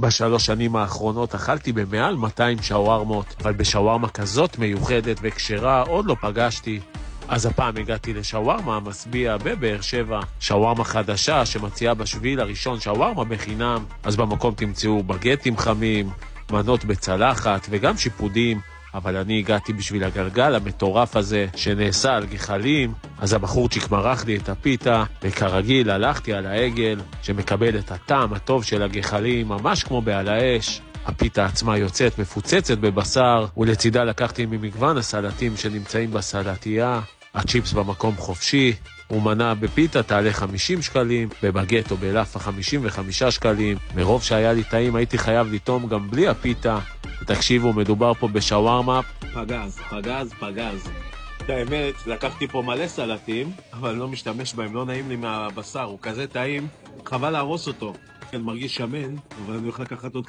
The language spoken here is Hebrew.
בשלוש שנים האחרונות אכלתי במעל 200 שווארמות, אבל בשווארמה כזאת מיוחדת וקשרה עוד לא פגשתי. אז הפעם הגעתי לשווארמה המשביע בבאר שבע, שווארמה חדשה שמציעה בשביל הראשון שווארמה בחינם. אז במקום תמצאו בגטים חמים, מנות בצלחת וגם שיפודים, אבל אני הגעתי בשביל הגלגל המטורף הזה שנעשה על גחלים. אז הבחורצ'יק מרח לי את הפיתה, וכרגיל הלכתי על העגל שמקבל את הטעם הטוב של הגחלים ממש כמו בעל האש. הפיתה עצמה יוצאת מפוצצת בבשר, ולצידה לקחתי ממגוון הסלטים שנמצאים בסלטייה. הצ'יפס במקום חופשי, ומנה בפיתה תעלה 50 שקלים, בבגט או בלאפה 55 שקלים. מרוב שהיה לי טעים הייתי חייב לטעום גם בלי הפיתה. ותקשיבו, מדובר פה בשווארמה פגז. האמת, לקחתי פה מלא סלטים, אבל לא משתמש בהם, לא נעים לי מהבשר, הוא כזה טעים, חבל להרוס אותו. אני מרגיש שמן, אבל אני הולך לקחת עוד